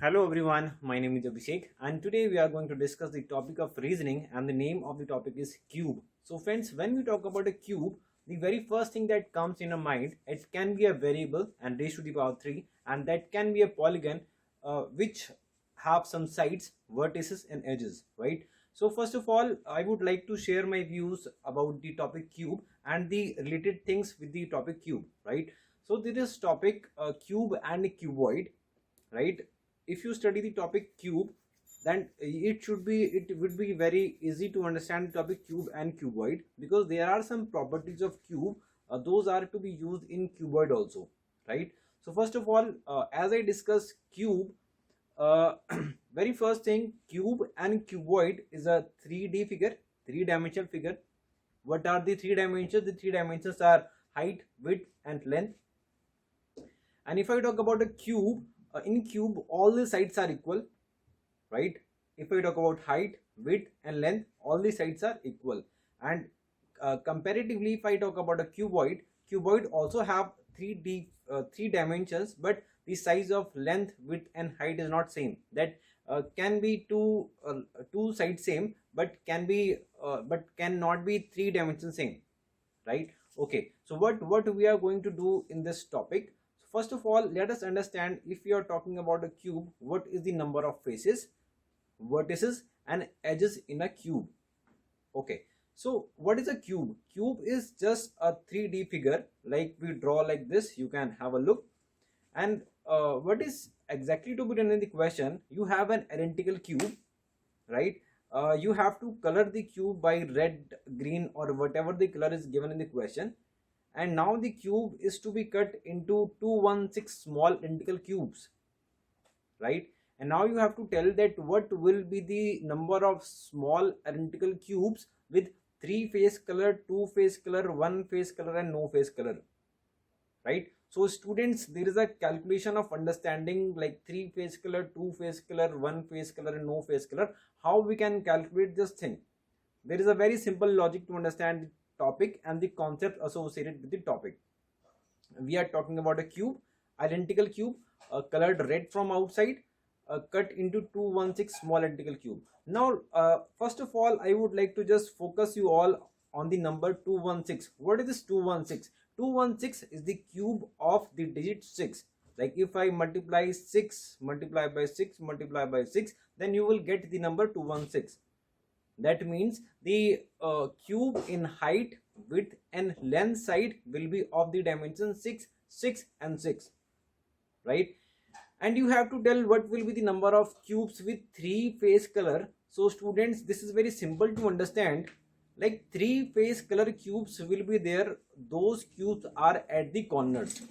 Hello everyone, my name is Abhishek and today we are going to discuss the topic of reasoning and the name of the topic is cube. So friends, when we talk about a cube, the very first thing that comes in our mind, it can be a variable and raised to the power 3 and that can be a polygon which have some sides, vertices and edges, right? So first of all, I would like to share my views about the topic cube and the related things with the topic cube, right? So there is topic cube and cuboid, right? If you study the topic cube, then it would be very easy to understand the topic cube and cuboid, because there are some properties of cube, those are to be used in cuboid also, right? So first of all, as I discuss cube, uh, very first thing, cube and cuboid is a 3D figure, three-dimensional figure. What are the three dimensions? The three dimensions are height, width and length. And if I talk about a cube, in cube all the sides are equal, right? If I talk about height, width and length, all the sides are equal. And comparatively, if I talk about a cuboid also have three dimensions, but the size of length, width and height is not same. That can be two sides same, but cannot be three dimensions same, right? Okay, so what we are going to do in this topic. First of all, let us understand, if we are talking about a cube, what is the number of faces, vertices and edges in a cube. Okay, so what is a cube? Cube is just a 3D figure, like we draw like this. You can have a look. And what is exactly to be done in the question? You have an identical cube, right? You have to color the cube by red, green or whatever the color is given in the question. And now the cube is to be cut into 216 small identical cubes, right? And now you have to tell that what will be the number of small identical cubes with 3 face color, 2 face color, 1 face color and no face color, right? So students, there is a calculation of understanding, like 3 face color, 2 face color, 1 face color and no face color. How we can calculate this thing? There is a very simple logic to understand the topic and the concept associated with the topic. We are talking about a cube, identical cube, colored red from outside, cut into 216 small identical cube. Now first of all, I would like to just focus you all on the number 216. What is this 216? 216 is the cube of the digit 6. Like if I multiply 6 multiply by 6 multiply by 6, then you will get the number 216. That means the cube in height, width and length side will be of the dimension 6, 6 and 6, right? And you have to tell what will be the number of cubes with 3 face color. So students, this is very simple to understand. Like 3 face color cubes will be there. Those cubes are at the corners,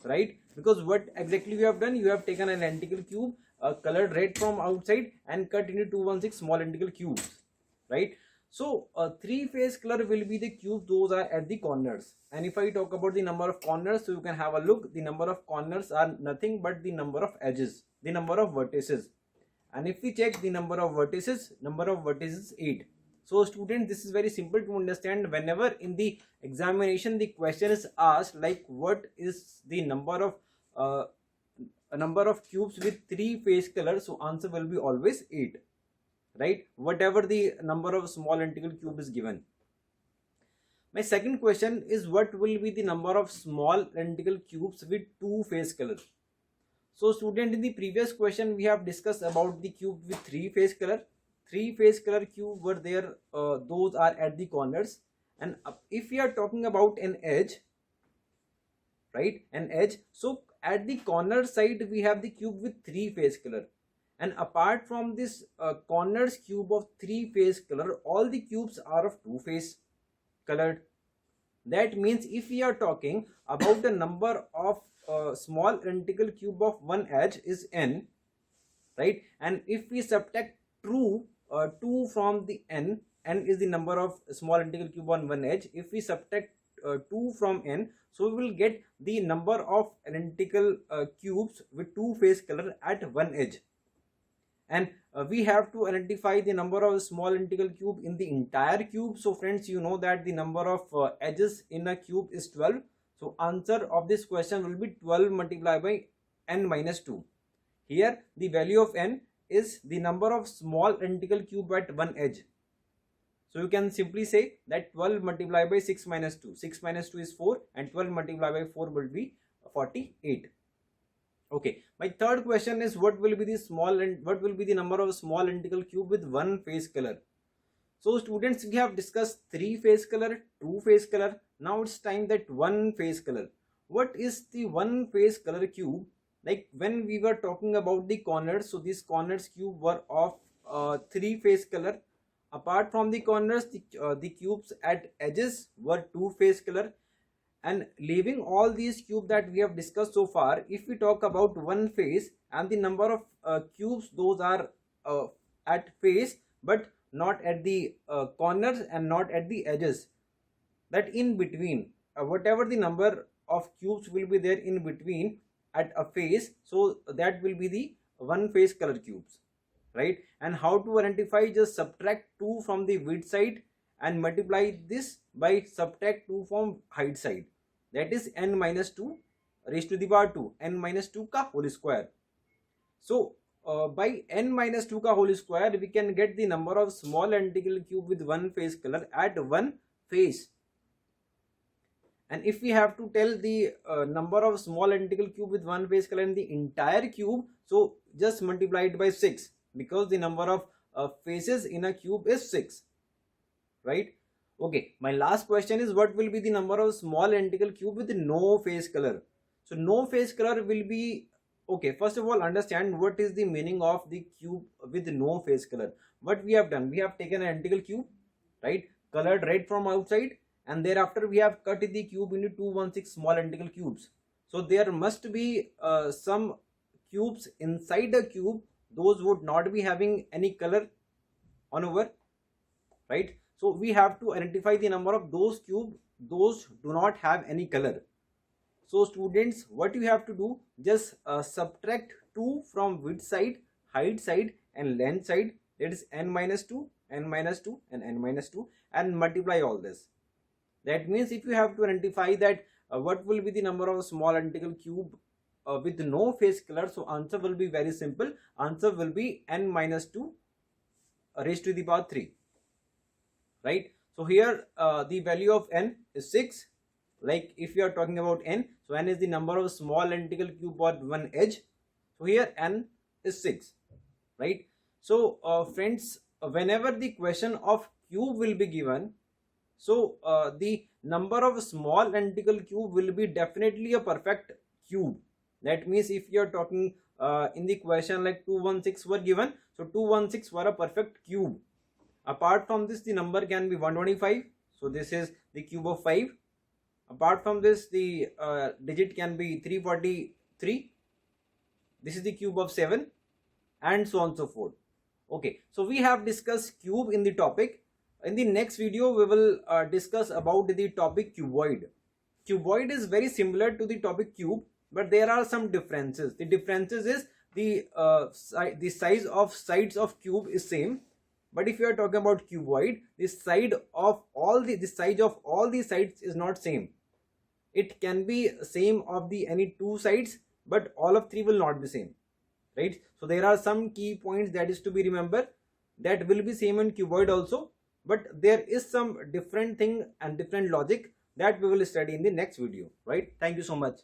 right? Because what exactly we have done, you have taken an identical cube, colored red from outside and cut into 216 small identical cubes, right? So 3 face color will be the cube, those are at the corners. And if I talk about the number of corners, so you can have a look. The number of corners are nothing but the number of edges, the number of vertices. And if we check the number of vertices is 8. So students, this is very simple to understand. Whenever in the examination the question is asked like what is the number of a number of cubes with 3 face colors, so answer will be always 8, right? Whatever the number of small identical cube is given. My second question is, what will be the number of small identical cubes with 2 face color? So student, in the previous question we have discussed about the cube with 3 face color. 3 face color cube were there, those are at the corners. And if we are talking about an edge, right, an edge, so at the corner side we have the cube with 3 face color. And apart from this corners cube of 3 face color, all the cubes are of 2 face colored. That means if we are talking about the number of small identical cube of one edge is n, right? And if we subtract 2 from the n is the number of small identical cube on one edge. If we subtract 2 from n, so we will get the number of identical cubes with 2 face color at one edge. And we have to identify the number of small identical cube in the entire cube. So friends, you know that the number of edges in a cube is 12. So answer of this question will be 12 multiplied by n minus 2. Here the value of n is the number of small identical cube at one edge. So you can simply say that 12 multiplied by 6 minus 2. 6 minus 2 is 4 and 12 multiplied by 4 will be 48. Okay, my third question is what will be the number of small identical cube with one face color? So students, we have discussed 3 face color, 2 face color. Now it's time that 1 face color. What is the 1 face color cube? Like when we were talking about the corners, so these corners cube were of 3 face color. Apart from the corners, the cubes at edges were 2 face color. And leaving all these cubes that we have discussed so far, if we talk about one face and the number of cubes, those are at face but not at the corners and not at the edges, that in between, whatever the number of cubes will be there in between at a face, so that will be the one face color cubes, right? And how to identify? Just subtract 2 from the width side and multiply this by subtract 2 from height side, that is n minus 2 raised to the power 2, n minus 2 ka whole square. So by n minus 2 ka whole square, we can get the number of small identical cube with one face color at one face. And if we have to tell the number of small identical cube with one face color in the entire cube, so just multiply it by 6, because the number of faces in a cube is 6, right? Okay, my last question is what will be the number of small identical cube with no face color? So no face color will be, okay, first of all understand what is the meaning of the cube with no face color. What we have done, we have taken an identical cube, right, colored red from outside, and thereafter we have cut the cube into 216 small identical cubes. So there must be some cubes inside the cube, those would not be having any color on over, right? So we have to identify the number of those cubes, those do not have any color. So students, what you have to do, just subtract 2 from width side, height side and length side, that is n minus 2, n minus 2 and n minus 2, and multiply all this. That means if you have to identify that what will be the number of small identical cube with no face color, so answer will be very simple. Answer will be n minus 2 raised to the power 3, right? So here the value of n is 6. Like if you are talking about n, so n is the number of small identical cube at one edge, so here n is 6, right? So friends, whenever the question of cube will be given, so the number of small identical cube will be definitely a perfect cube. That means if you are talking in the question like 216 were given, so 216 were a perfect cube. Apart from this, the number can be 125, so this is the cube of 5. Apart from this, the digit can be 343, this is the cube of 7, and so on and so forth. Okay, so we have discussed cube in the topic. In the next video, we will discuss about the topic cuboid. Cuboid is very similar to the topic cube, but there are some differences. The differences is the size of sides of cube is same, but if you are talking about cuboid, the size of all the sides is not same. It can be same of the any 2 sides, but all of 3 will not be same, right? So there are some key points that is to be remembered, that will be same in cuboid also, but there is some different thing and different logic that we will study in the next video, right? Thank you so much.